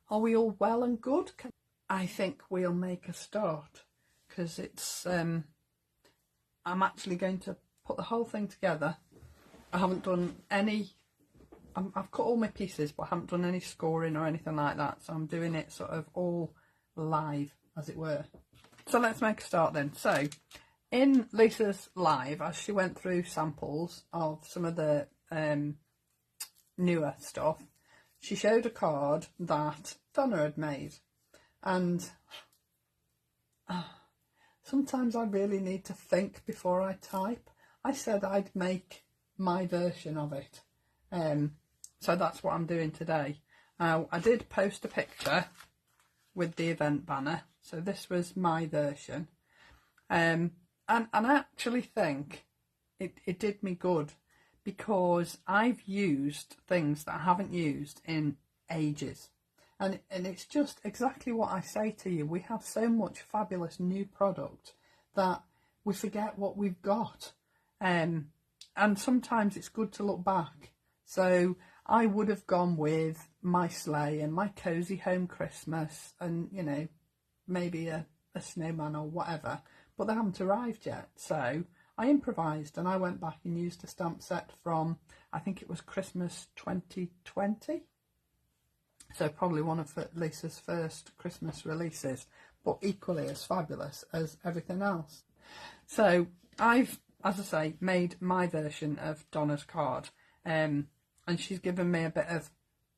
Are we all well and good? I think we'll make a start, because it's I'm actually going to put the whole thing together. I haven't done any, I've cut all my pieces, but I haven't done any scoring or anything like that, so I'm doing it sort of all live, as it were. So let's make a start then. So in Lisa's live, as she went through samples of some of the newer stuff, she showed a card that Donna had made, and sometimes I really need to think before I type. I said I'd make my version of it, so that's what I'm doing today. I did post a picture with the event banner, so this was my version, and I actually think it did me good, because I've used things that I haven't used in ages, and it's just exactly what I say to you. We have so much fabulous new product that we forget what we've got, and sometimes it's good to look back. So I would have gone with my sleigh and my cozy home Christmas, and you know, maybe a snowman or whatever, but they haven't arrived yet. So I improvised, and I went back and used a stamp set from, I think it was Christmas 2020. So probably one of Lisa's first Christmas releases, but equally as fabulous as everything else. So I've, as I say, made my version of Donna's card, and she's given me a bit of,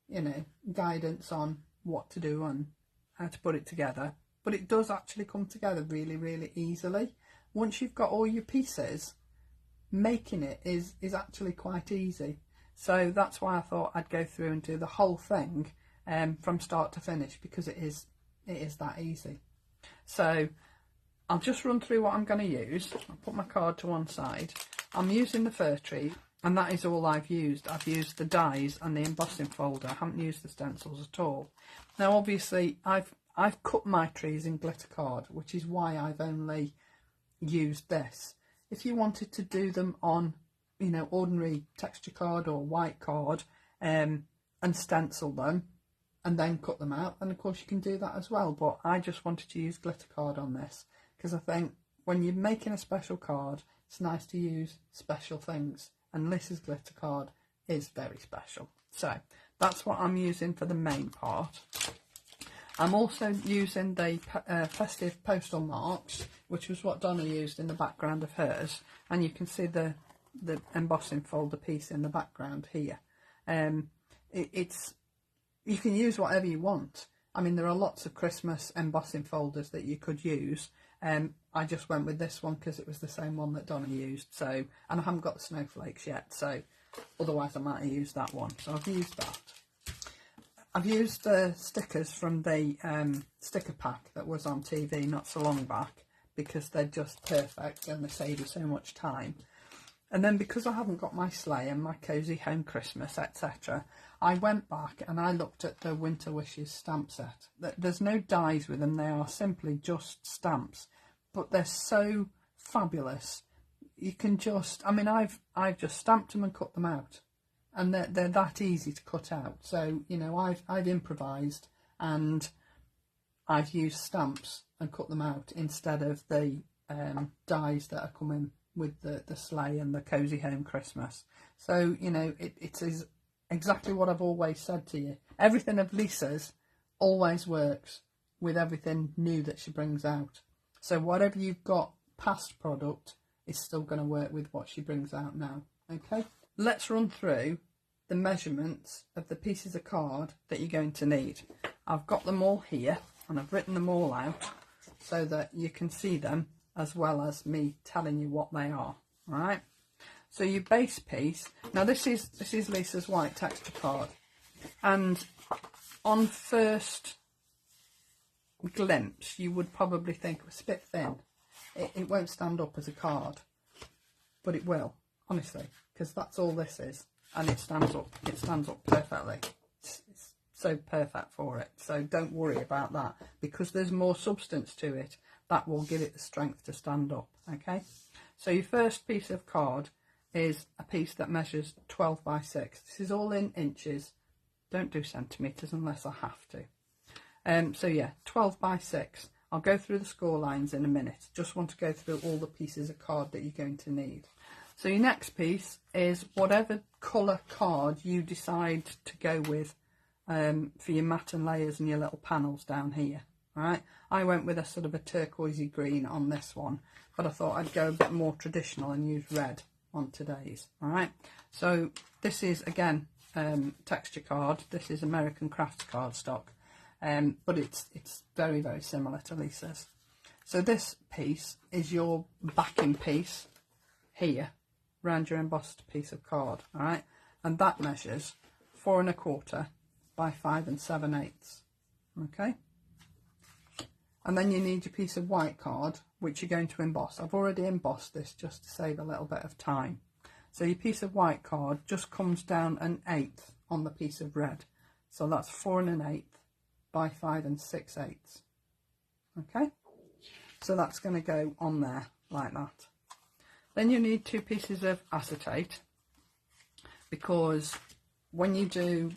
you know, guidance on what to do and how to put it together. But it does actually come together really, really easily. Once you've got all your pieces, making it is actually quite easy. So that's why I thought I'd go through and do the whole thing from start to finish, because it is that easy. So I'll just run through what I'm going to use. I'll put my card to one side. I'm using the Fir Tree, and that is all I've used. I've used the dies and the embossing folder. I haven't used the stencils at all. Now obviously I've cut my trees in glitter card, which is why I've only used this. If you wanted to do them on, you know, ordinary texture card or white card, and stencil them and then cut them out, then of course you can do that as well. But I just wanted to use glitter card on this, because I think when you're making a special card, it's nice to use special things, and Lisa's glitter card is very special. So that's what I'm using for the main part. I'm also using the Festive Postal marks, which was what Donna used in the background of hers, and you can see the embossing folder piece in the background here. You can use whatever you want. I mean, there are lots of Christmas embossing folders that you could use. I just went with this one because it was the same one that Donna used. So, and I haven't got the snowflakes yet, so otherwise I might have used that one. So I've used that. I've used the stickers from the sticker pack that was on TV not so long back, because they're just perfect and they save you so much time. And then because I haven't got my sleigh and my cozy home Christmas, etc., I went back and I looked at the Winter Wishes stamp set. There's no dies with them, they are simply just stamps, but they're so fabulous. You can just, I mean, I've just stamped them and cut them out, and they're that easy to cut out. So, you know, I've improvised, and I've used stamps and cut them out instead of the dies that are coming with the sleigh and the cozy home Christmas. So, you know, it is exactly what I've always said to you. Everything of Lisa's always works with everything new that she brings out. So whatever you've got past product is still going to work with what she brings out now. Okay, let's run through the measurements of the pieces of card that you're going to need. I've got them all here, and I've written them all out so that you can see them as well as me telling you what they are. All right, so your base piece, now this is Lisa's white texture card, and on first glimpse you would probably think it was a bit thin. It won't stand up as a card, but it will, honestly, because that's all this is, and it stands up perfectly. It's so perfect for it, so don't worry about that, because there's more substance to it that will give it the strength to stand up. Okay, so your first piece of card is a piece that measures 12 by 6. This is all in inches. Don't do centimetres unless I have to. So yeah, 12 by 6. I'll go through the score lines in a minute. Just want to go through all the pieces of card that you're going to need. So your next piece is whatever colour card you decide to go with for your mat and layers and your little panels down here. Alright, I went with a sort of a turquoisey green on this one, but I thought I'd go a bit more traditional and use red on today's. Alright, so this is again texture card. This is American Crafts cardstock, but it's very, very similar to Lisa's. So this piece is your backing piece here around your embossed piece of card. Alright, and that measures 4 1/4 by 5 7/8. Okay, and then you need your piece of white card which you're going to emboss. I've already embossed this just to save a little bit of time. So your piece of white card just comes down 1/8 on the piece of red, so that's 4 1/8 by 5 6/8. Okay, so that's going to go on there like that. Then you need 2 pieces of acetate, because when you do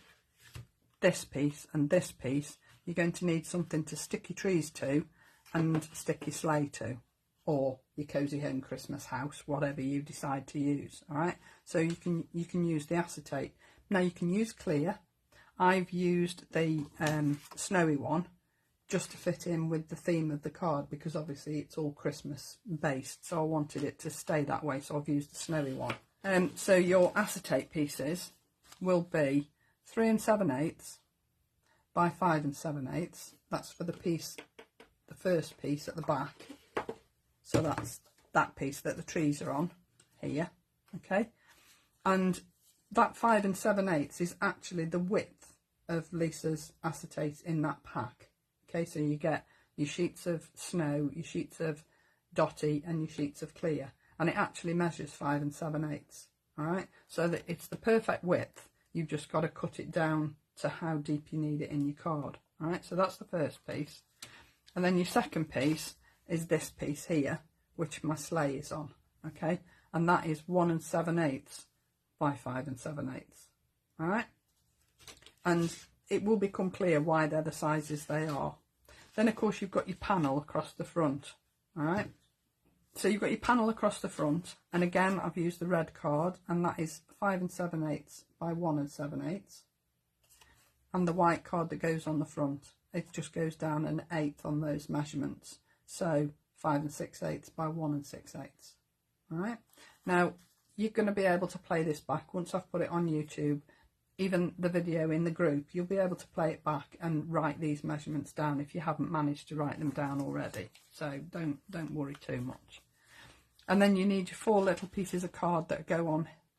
this piece and this piece, you're going to need something to stick your trees to and stick your sleigh to, or your cozy home Christmas house, whatever you decide to use. All right, so you can use the acetate. Now you can use clear. I've used the snowy one just to fit in with the theme of the card, because obviously it's all Christmas based, so I wanted it to stay that way, so I've used the snowy one. So your acetate pieces will be 3 7/8 by 5 7/8. That's for the piece, the first piece at the back. So that's that piece that the trees are on here. Okay, and that 5 7/8 is actually the width of Lisa's acetate in that pack. Okay, so you get your sheets of snow, your sheets of dotty, and your sheets of clear, and it actually measures 5 7/8. All right, so that it's the perfect width. You've just got to cut it down to how deep you need it in your card. All right, so that's the first piece, and then your second piece is this piece here, which my sleigh is on. Okay, and that is 1 7/8 by 5 7/8. All right, and it will become clear why they're the sizes they are. Then of course you've got your panel across the front. All right, so you've got your panel across the front, and again I've used the red card, and that is 5 7/8 by 1 7/8. And the white card that goes on the front, it just goes down 1/8 on those measurements, so 5 6/8 by 1 6/8. All right, now you're going to be able to play this back once I've put it on YouTube. Even the video in the group, you'll be able to play it back and write these measurements down if you haven't managed to write them down already, so don't worry too much. And then you need your 4 little pieces of card that go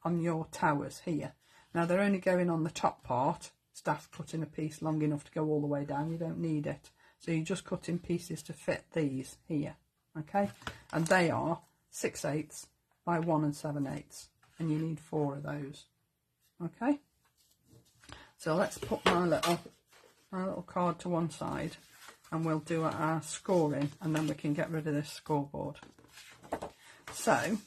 on your towers here. Now they're only going on the top part. Staff cutting a piece long enough to go all the way down, you don't need it, so you just cut in pieces to fit these here. Okay, and they are 6/8 by 1 7/8, and you need 4 of those. Okay, so let's put my little card to one side, and we'll do our scoring, and then we can get rid of this scoreboard. So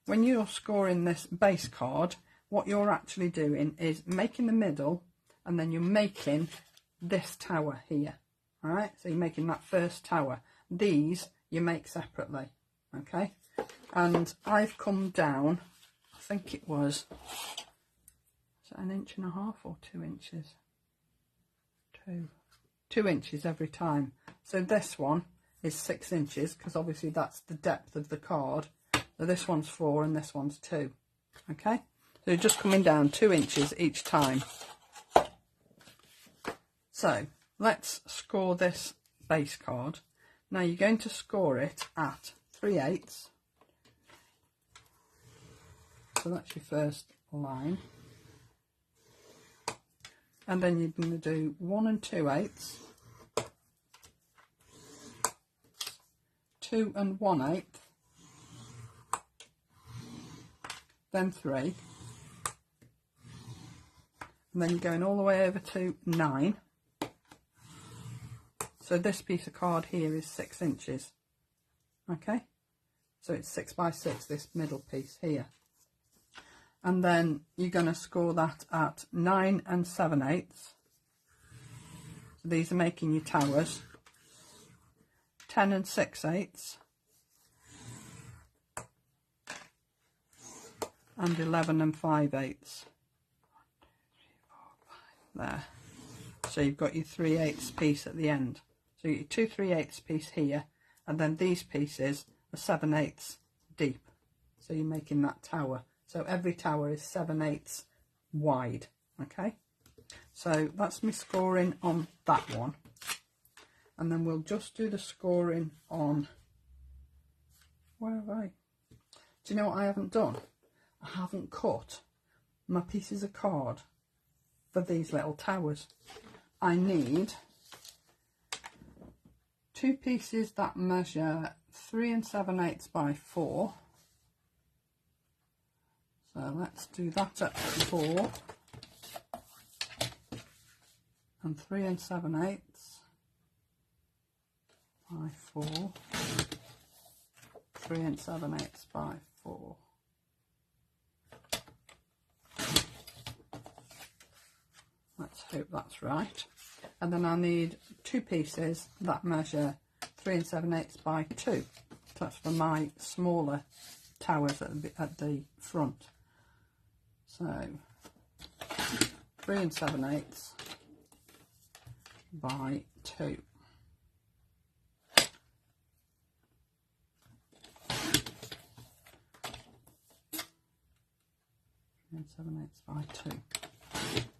when you're scoring this base card, what you're actually doing is making the middle, and then you're making this tower here. All right, so you're making that first tower. These you make separately. Okay, and I've come down, I think it was, is it 1.5 inches or 2 inches? 2 inches every time. So this one is 6 inches, because obviously that's the depth of the card. So this one's 4 and this one's 2. Okay, so you're just coming down 2 inches each time. So let's score this base card. Now you're going to score it at 3/8. So that's your first line. And then you're going to do 1 2/8, 2 1/8, then 3, and then you're going all the way over to 9. So this piece of card here is 6 inches. Okay, so it's 6 by 6, this middle piece here. And then you're going to score that at 9 7/8. So these are making your towers. 10 6/8 and 11 5/8. There. So you've got your 3/8 piece at the end. So your 2 3/8 piece here, and then these pieces are 7/8 deep. So you're making that tower. So every tower is 7/8 wide. Okay. So that's my scoring on that one. And then we'll just do the scoring on, where have I? Do you know what I haven't done? I haven't cut my pieces of card for these little towers. I need 2 pieces that measure 3 7/8 by 4. So let's do that at 4 and 3 7/8 by 4, 3 7/8 by 4. Let's hope that's right. And then I need 2 pieces that measure 3 7/8 by 2. That's for my smaller towers at the front. So 3 7/8 by 2. And 7/8 by 2.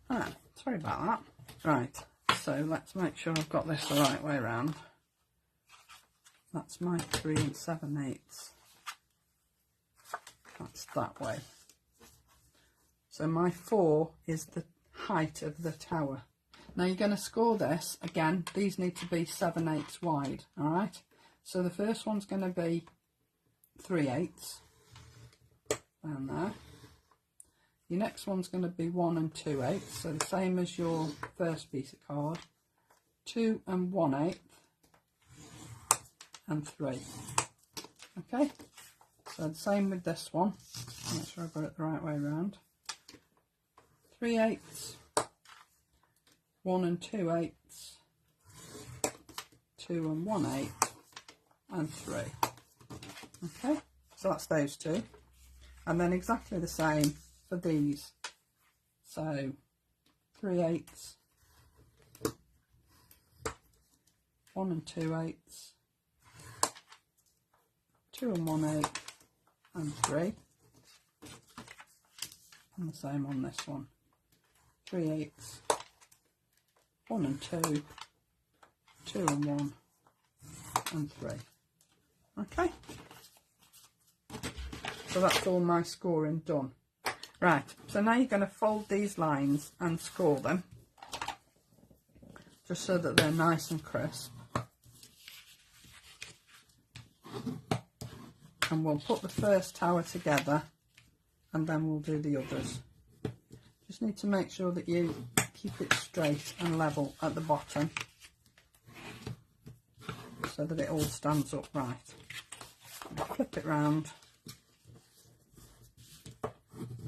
Ah, sorry about that. Right, so let's make sure I've got this the right way around. That's my 3 7/8. That's that way. So my 4 is the height of the tower. Now you're going to score this, again, these need to be 7/8 wide, alright? So the first one's going to be 3/8 down there. Your next one's going to be 1 2/8, so the same as your first piece of card. 2 1/8 and 3. Okay, so the same with this one. Make sure I've got it the right way around. 3/8, 1 2/8, 2 1/8 and 3. Okay, so that's those two. And then exactly the same for these. So 3/8, 1 2/8, 2 1/8 and 3. And the same on this one. 3/8, 1 2, 2 1 and 3. Okay, so that's all my scoring done. Right, so now you're going to fold these lines and score them, just so that they're nice and crisp. And we'll put the first tower together and then we'll do the others. Just need to make sure that you keep it straight and level at the bottom so that it all stands up right. Flip it round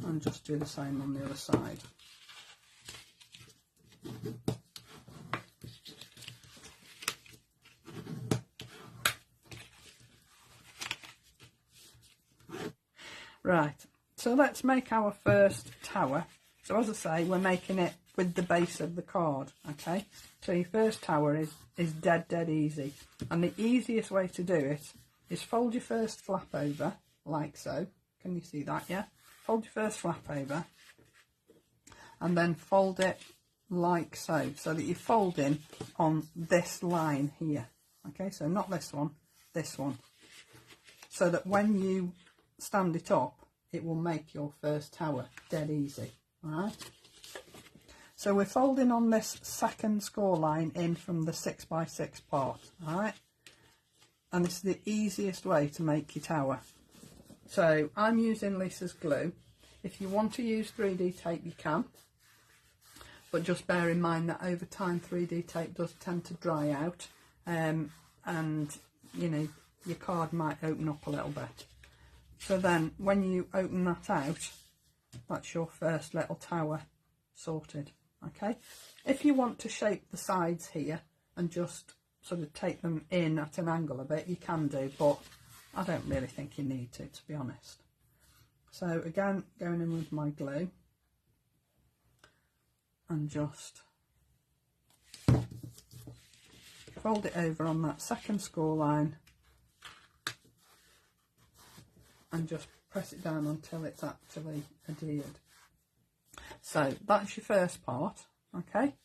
and just do the same on the other side. Right, so let's make our first tower. So as I say, we're making it with the base of the card, okay? So your first tower is dead easy. And the easiest way to do it is fold your first flap over, like so. Can you see that, yeah? Fold your first flap over and then fold it like so, so that you're folding on this line here. Okay, so not this one, this one. So that when you stand it up, it will make your first tower dead easy. Alright, so we're folding on this second score line in from the 6x6 part. Alright, and this is the easiest way to make your tower. So I'm using Lisa's glue. If you want to use 3D tape, you can, but just bear in mind that over time 3D tape does tend to dry out, and you know, your card might open up a little bit. So then when you open that out, that's your first little tower sorted. Okay, if you want to shape the sides here and just sort of take them in at an angle a bit, you can do, but I don't really think you need to be honest. So again, going in with my glue and just fold it over on that second score line and just press it down until it's actually adhered. So that's your first part. Okay,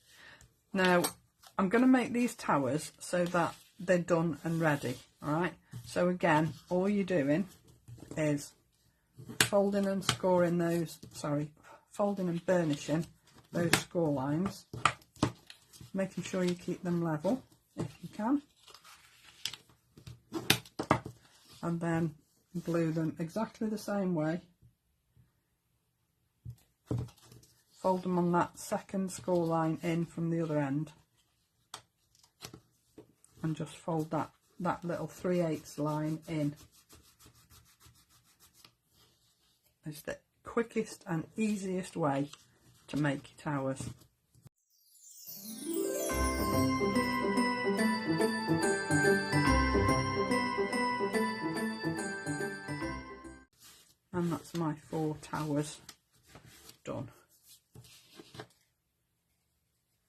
now I'm going to make these towers so that they're done and ready. All right, so again, all you're doing is folding and scoring those, folding and burnishing those score lines, making sure you keep them level if you can, and then glue them exactly the same way. Fold them on that second score line in from the other end, and just fold that little 3/8 line in. It's the quickest and easiest way to make your towers. And that's my 4 towers done.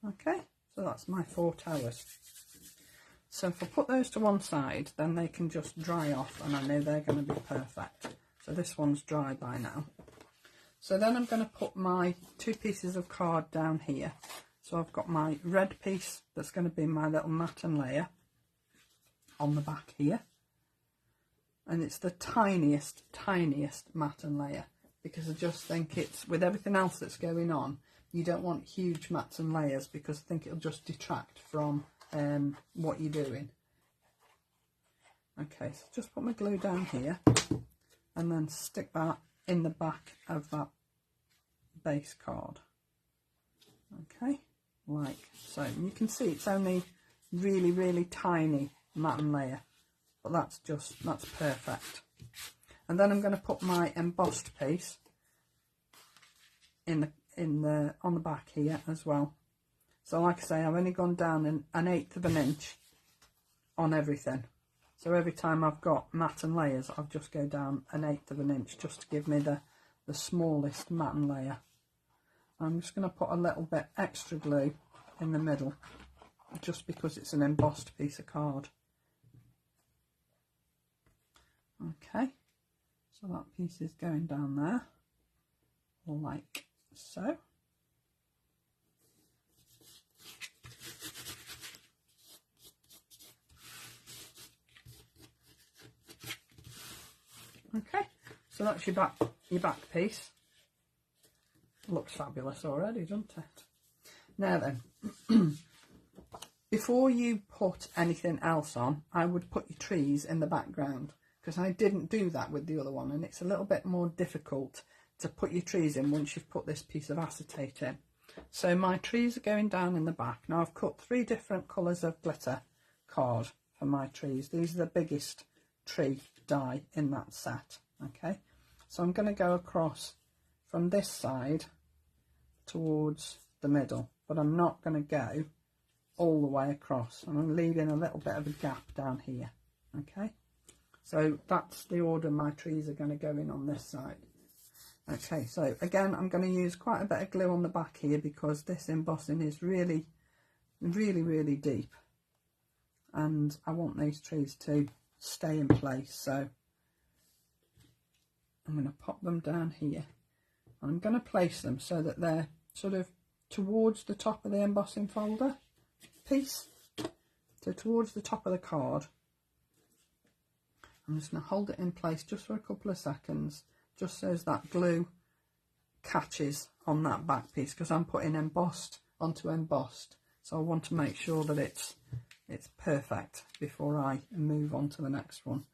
Okay, so that's my 4 towers. So if I put those to one side, then they can just dry off, and I know they're going to be perfect. So this one's dry by now. So then I'm going to put my 2 pieces of card down here. So I've got my red piece that's going to be my little matten layer on the back here. And it's the tiniest matten layer, because I just think it's, with everything else that's going on, you don't want huge matten layers, because I think it'll just detract from what you're doing. Okay, so just put my glue down here and then stick that in the back of that base card. Okay, like so. And you can see it's only really tiny matten layer, but that's perfect. And then I'm going to put my embossed piece on the back here as well. So like I say, I've only gone down an 1/8 of an inch on everything. So every time I've got matten layers, I'll just go down 1/8 of an inch just to give me the smallest matten layer. I'm just going to put a little bit extra glue in the middle, just because it's an embossed piece of card. Okay, so that piece is going down there, like so. Okay, so that's your back piece. Looks fabulous already, doesn't it? Now then, before you put anything else on, I would put your trees in the background, because I didn't do that with the other one, and it's a little bit more difficult to put your trees in once you've put this piece of acetate in. So my trees are going down in the back. Now I've cut 3 different colours of glitter card for my trees. These are the biggest tree die in that set. Okay, so I'm going to go across from this side towards the middle, but I'm not going to go all the way across. I'm leaving a little bit of a gap down here. Okay, so that's the order my trees are going to go in on this side. Okay, so again, I'm going to use quite a bit of glue on the back here, because this embossing is really deep, and I want these trees to stay in place. So I'm going to pop them down here, and I'm going to place them so that they're sort of towards the top of the embossing folder piece, so towards the top of the card. I'm just going to hold it in place just for a couple of seconds, just so as that glue catches on that back piece, because I'm putting embossed onto embossed, so I want to make sure that it's perfect before I move on to the next one.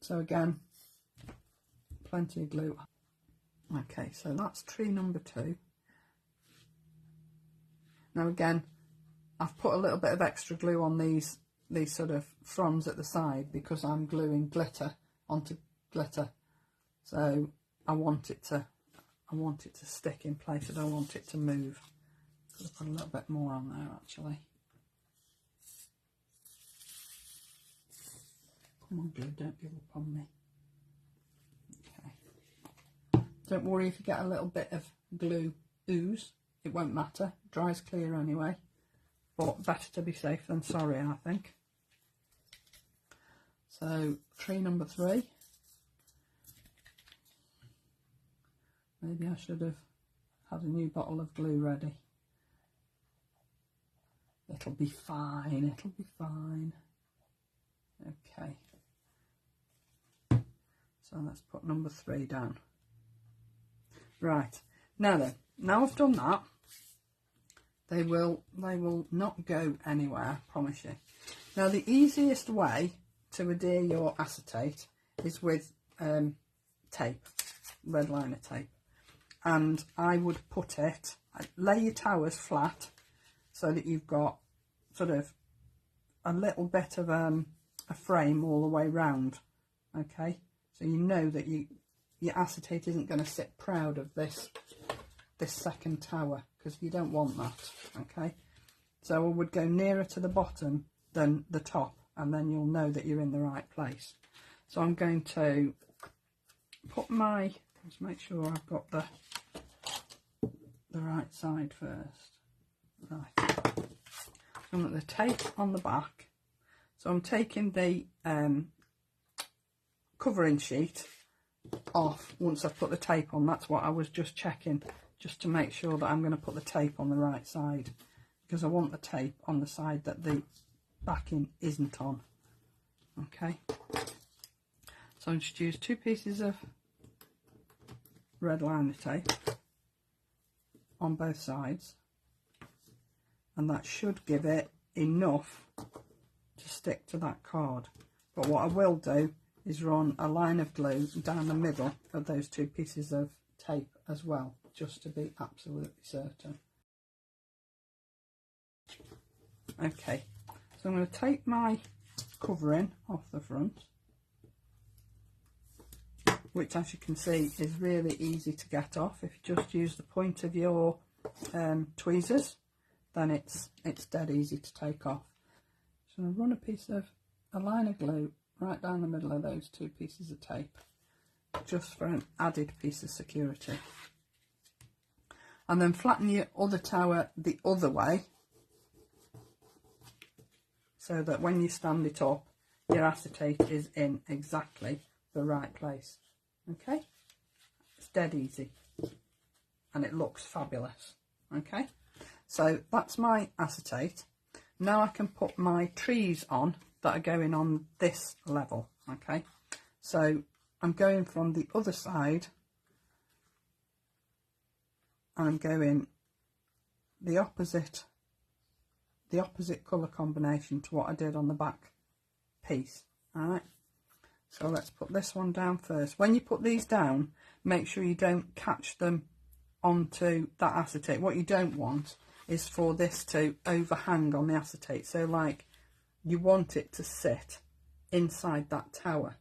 So again, plenty of glue. Okay, so that's tree number 2. Now again, I've put a little bit of extra glue on these sort of fronds at the side, because I'm gluing glitter onto glitter. So I want it to stick in place. I don't want it to move. Could have put a little bit more on there actually. Come on, glue, don't give up on me. Okay. Don't worry if you get a little bit of glue ooze, it won't matter, it dries clear anyway. But better to be safe than sorry, I think. So, tree number 3. Maybe I should have had a new bottle of glue ready. It'll be fine, it'll be fine. Okay. So let's put number 3 down. Right, now then, now I've done that, they will not go anywhere, I promise you. Now the easiest way to adhere your acetate is with tape, red liner tape. And I would put it, lay your towers flat so that you've got sort of a little bit of a frame all the way round, okay? So you know that your acetate isn't going to sit proud of this second tower, because you don't want that, okay? So I would go nearer to the bottom than the top, and then you'll know that you're in the right place. So I'm going to put my, let's make sure I've got the right side first. Right. I'm going to put the tape on the back. So I'm taking the covering sheet off once I've put the tape on. That's what I was just checking, just to make sure that I'm going to put the tape on the right side, because I want the tape on the side that the backing isn't on. Okay, so I'm just use 2 pieces of red liner tape on both sides, and that should give it enough to stick to that card. But what I will do is run a line of glue down the middle of those 2 pieces of tape as well, just to be absolutely certain. Okay, so I'm going to take my covering off the front, which, as you can see, is really easy to get off. If you just use the point of your tweezers, then it's dead easy to take off. So I'll run a line of glue right down the middle of those 2 pieces of tape, just for an added piece of security. And then flatten your other tower the other way, so that when you stand it up, your acetate is in exactly the right place. Okay, it's dead easy and it looks fabulous. Okay, so that's my acetate. Now I can put my trees on that are going on this level. Okay, so I'm going from the other side and I'm going the opposite colour combination to what I did on the back piece. Alright, so let's put this one down first. When you put these down, make sure you don't catch them onto that acetate. What you don't want is for this to overhang on the acetate. So like, you want it to sit inside that tower.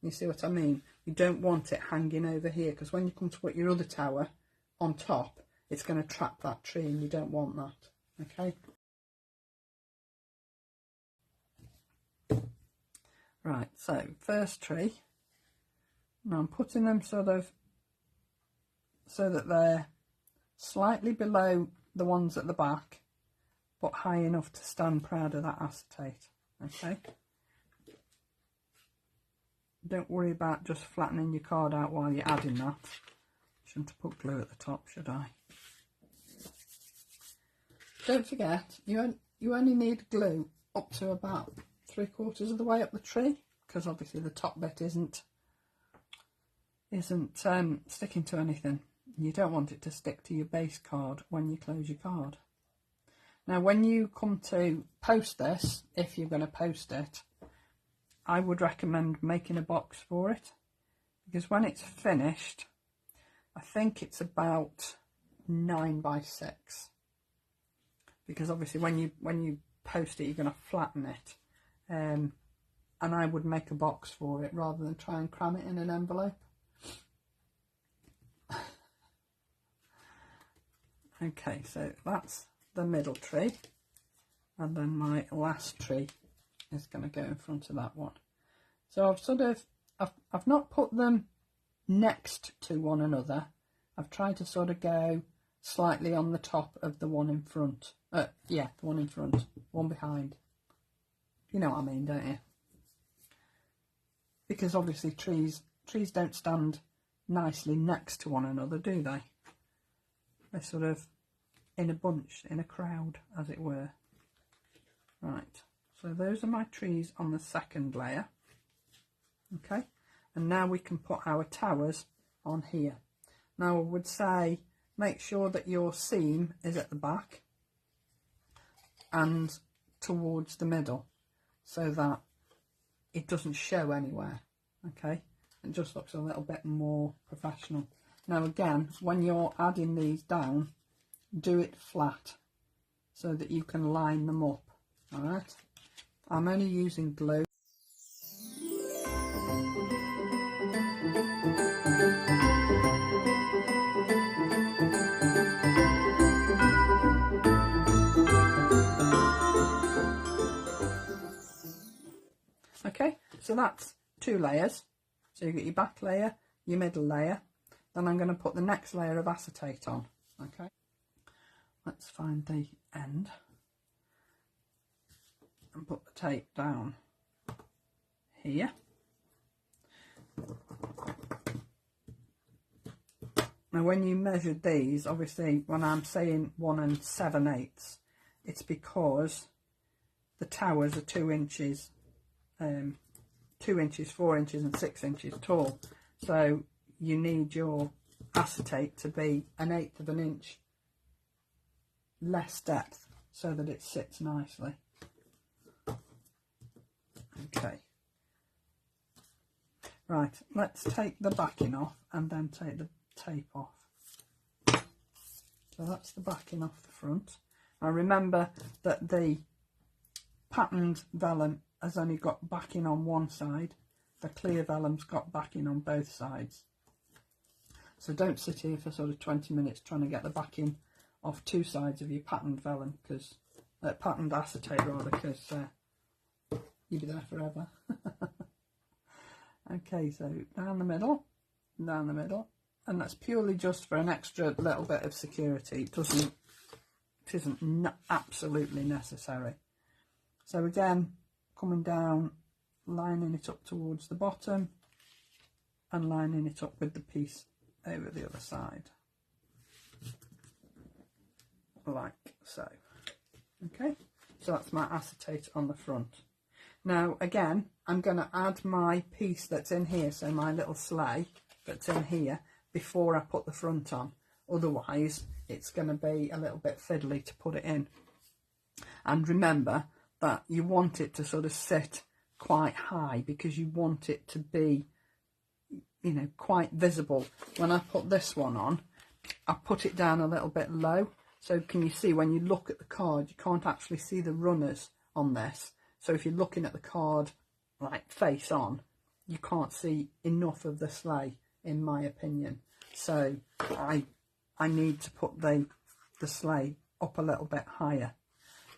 You see what I mean? You don't want it hanging over here, because when you come to put your other tower on top, it's going to trap that tree and you don't want that. Okay. Right, so first tree. Now I'm putting them sort of so that they're slightly below the ones at the back, but high enough to stand proud of that acetate. Okay. Don't worry about just flattening your card out while you're adding that. Shouldn't have put glue at the top, should I? Don't forget, you only need glue up to about 3/4 of the way up the tree, because obviously the top bit isn't sticking to anything. You don't want it to stick to your base card when you close your card. Now when you come to post this, if you're going to post it, I would recommend making a box for it, because when it's finished, I think it's about 9 by 6, because obviously when you post it, you're going to flatten it, and I would make a box for it rather than try and cram it in an envelope. Okay, so that's the middle tree, and then my last tree is going to go in front of that one. So I've not put them next to one another. I've tried to sort of go slightly on the top of the one in front. Yeah, the one in front, one behind. You know what I mean, don't you? Because obviously trees don't stand nicely next to one another, do they? They're sort of in a bunch, in a crowd, as it were. Right, so those are my trees on the second layer. Okay, and now we can put our towers on here. Now I would say make sure that your seam is at the back and towards the middle so that it doesn't show anywhere. Okay, it just looks a little bit more professional. Now again, when you're adding these down, do it flat so that you can line them up. All right, I'm only using glue. Okay, so that's 2 layers. So you get your back layer, your middle layer. Then I'm going to put the next layer of acetate on. Okay, let's find the end and put the tape down here. Now when you measured these, obviously when I'm saying 1 7/8, it's because the towers are 2 inches, 2 inches, 4 inches and 6 inches tall. So you need your acetate to be 1/8 of an inch less depth so that it sits nicely. Okay. Right, let's take the backing off and then take the tape off. So that's the backing off the front. Now remember that the patterned vellum has only got backing on one side. The clear vellum's got backing on both sides. So don't sit here for sort of 20 minutes trying to get the backing off 2 sides of your patterned vellum, because patterned acetate rather, because you'll be there forever. Okay, so down the middle, and that's purely just for an extra little bit of security. It isn't absolutely necessary. So again, coming down, lining it up towards the bottom and lining it up with the piece over the other side, like so. Okay, so that's my acetate on the front. Now again, I'm going to add my piece that's in here, so my little sleigh that's in here, before I put the front on. Otherwise it's going to be a little bit fiddly to put it in. And remember that you want it to sort of sit quite high, because you want it to be, you know, quite visible. When I put this one on, I put it down a little bit low, so can you see when you look at the card, you can't actually see the runners on this. So if you're looking at the card like face on, you can't see enough of the sleigh, in my opinion. So I need to put the sleigh up a little bit higher.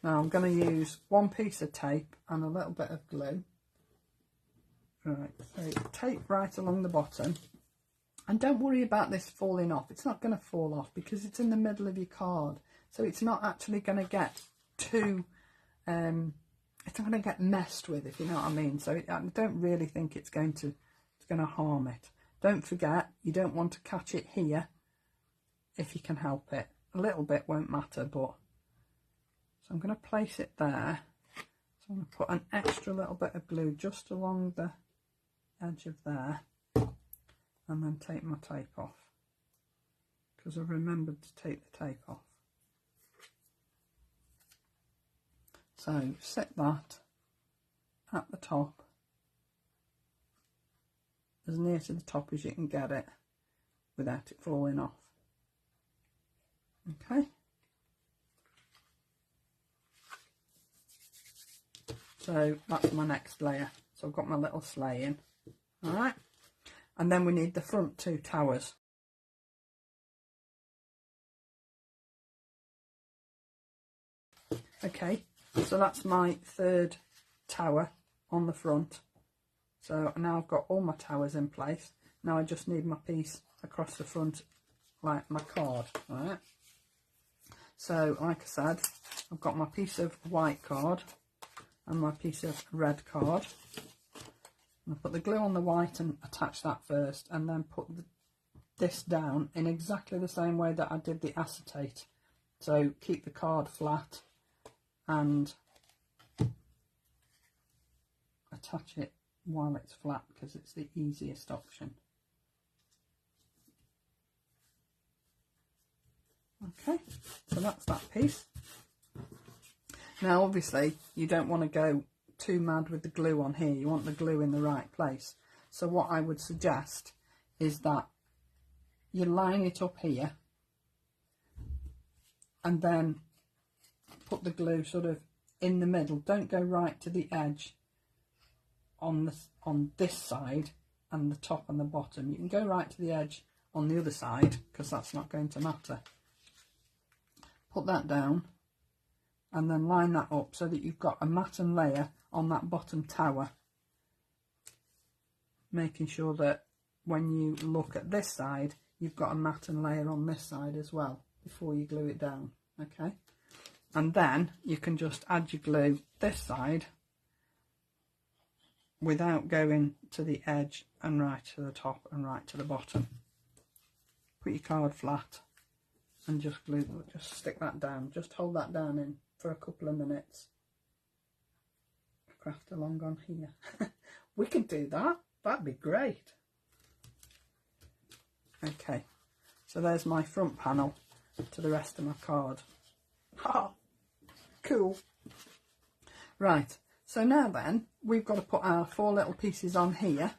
Now I'm going to use 1 piece of tape and a little bit of glue. Right, so tape right along the bottom, and don't worry about this falling off. It's not going to fall off because it's in the middle of your card, so it's not actually going to get too it's not going to get messed with, if you know what I mean. So I don't really think it's going to harm it. Don't forget, you don't want to catch it here if you can help it. A little bit won't matter, but so I'm going to place it there. So I'm going to put an extra little bit of glue just along the edge of there, and then take my tape off, because I remembered to take the tape off. So set that at the top, as near to the top as you can get it without it falling off. Okay, so that's my next layer. So I've got my little sleigh in. All right, and then we need the front 2 towers. Okay, so that's my third tower on the front. So now I've got all my towers in place. Now I just need my piece across the front, like my card, right? So like I said, I've got my piece of white card and my piece of red card. I'll put the glue on the white and attach that first, and then put this down in exactly the same way that I did the acetate. So keep the card flat and attach it while it's flat because it's the easiest option. Okay, so that's that piece. Now obviously you don't want to go too mad with the glue on here. You want the glue in the right place. So what I would suggest is that you line it up here and then put the glue sort of in the middle. Don't go right to the edge on this side and the top and the bottom. You can go right to the edge on the other side because that's not going to matter. Put that down and then line that up so that you've got a matten layer on that bottom tower, making sure that when you look at this side you've got a matten layer on this side as well before you glue it down. Okay, and then you can just add your glue this side without going to the edge and right to the top and right to the bottom. Put your card flat and just stick that down. Just hold that down in for a couple of minutes. Craft along on here. We could do that. That'd be great. Okay, so there's my front panel to the rest of my card. Ha! Cool. Right, so now then we've got to put our 4 little pieces on here,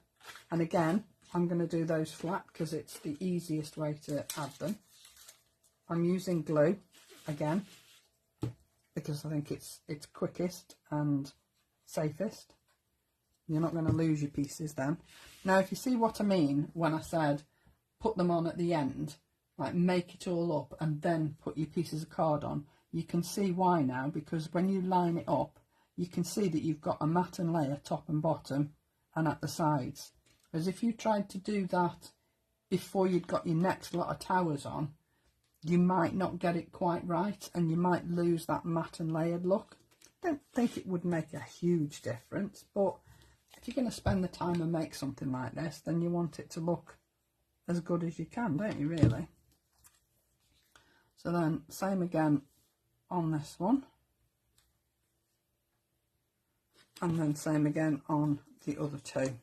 and again I'm going to do those flat because it's the easiest way to add them. I'm using glue again because I think it's quickest and safest. You're not going to lose your pieces then. Now if you see what I mean when I said put them on at the end, like make it all up and then put your pieces of card on, you can see why now, because when you line it up you can see that you've got a matten layer top and bottom and at the sides. Whereas if you tried to do that before you'd got your next lot of towers on, you might not get it quite right and you might lose that matte and layered look. I don't think it would make a huge difference, but if you're going to spend the time and make something like this, then you want it to look as good as you can, don't you, really? So then same again on this one, and then same again on the other two.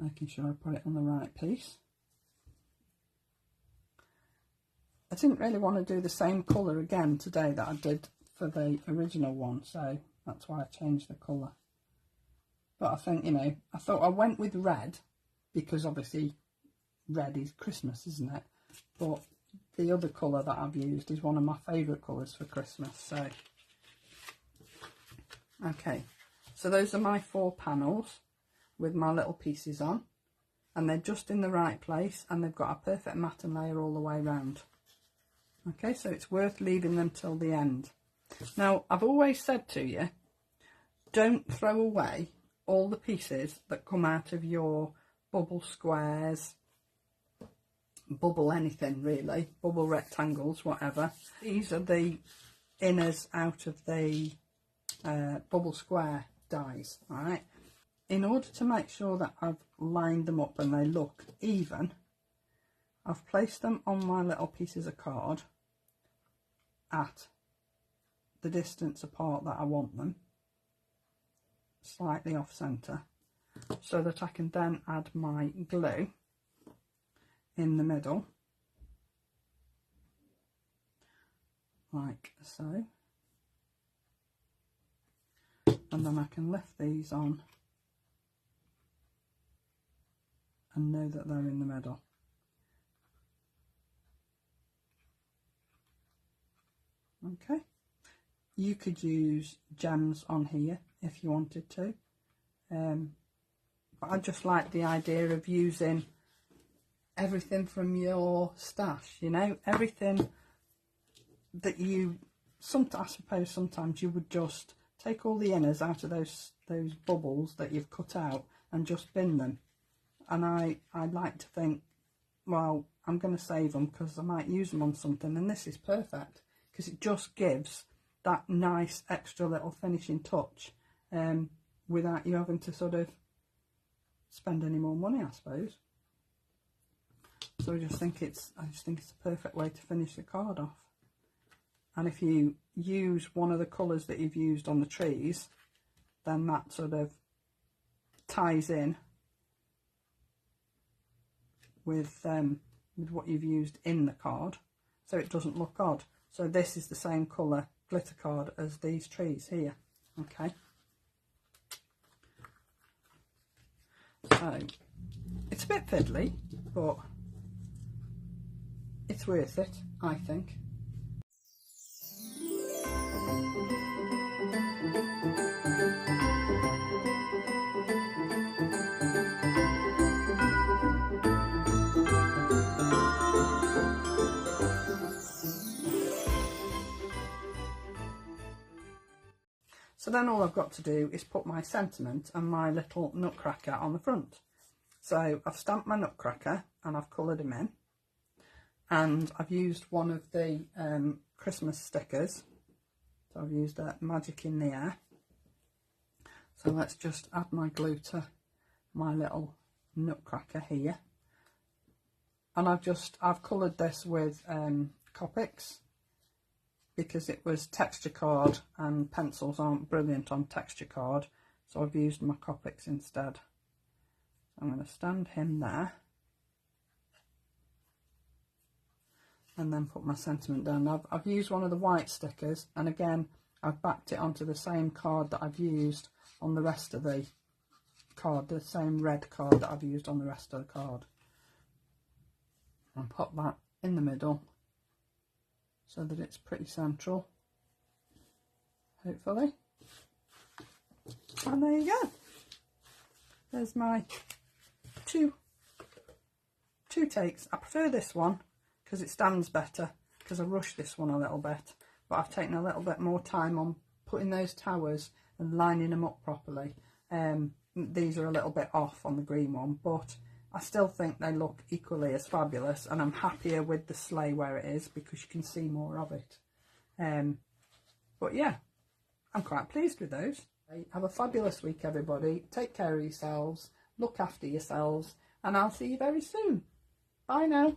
Making sure I put it on the right piece. I didn't really want to do the same colour again today that I did for the original one, so that's why I changed the colour. But I think, you know, I thought I went with red because obviously red is Christmas, isn't it? But the other colour that I've used is one of my favourite colours for Christmas. So okay, so those are my 4 panels with my little pieces on, and they're just in the right place and they've got a perfect matten layer all the way around. Okay, so it's worth leaving them till the end. Now I've always said to you, don't throw away all the pieces that come out of your bubble squares, bubble anything really, bubble rectangles, whatever. These are the inners out of the bubble square dies, all right? In order to make sure that I've lined them up and they look even, I've placed them on my little pieces of card at the distance apart that I want them, slightly off centre, so that I can then add my glue in the middle, like so, and then I can lift these on and know that they're in the middle. Okay, you could use gems on here if you wanted to, But I just like the idea of using everything from your stash, you know, everything that you, I suppose sometimes you would just take all the inners out of those bubbles that you've cut out and just bin them. And I like to think, well, I'm going to save them because I might use them on something, and this is perfect because it just gives that nice extra little finishing touch without you having to sort of spend any more money, I suppose. So I just think it's a perfect way to finish the card off. And if you use one of the colours that you've used on the trees, then that sort of ties in with what you've used in the card, so it doesn't look odd. So this is the same colour glitter card as these trees here. Okay. So it's a bit fiddly, but it's worth it, I think. So then all I've got to do is put my sentiment and my little nutcracker on the front. So I've stamped my nutcracker and I've coloured him in, and I've used one of the Christmas stickers. So I've used Magic in the Air. So let's just add my glue to my little nutcracker here. And I've coloured this with Copics, because it was texture card and pencils aren't brilliant on texture card, so I've used my Copics instead. I'm going to stand him there and then put my sentiment down. I've used one of the white stickers, and again I've backed it onto the same card that I've used on the rest of the card, the same red card that I've used on the rest of the card, and pop that in the middle so that it's pretty central, hopefully. And there you go. There's my two takes. I prefer this one because it stands better, because I rushed this one a little bit, but I've taken a little bit more time on putting those towers and lining them up properly. These are a little bit off on the green one, but I still think they look equally as fabulous, and I'm happier with the sleigh where it is because you can see more of it. But yeah, I'm quite pleased with those. Have a fabulous week, everybody. Take care of yourselves, look after yourselves, and I'll see you very soon. Bye now.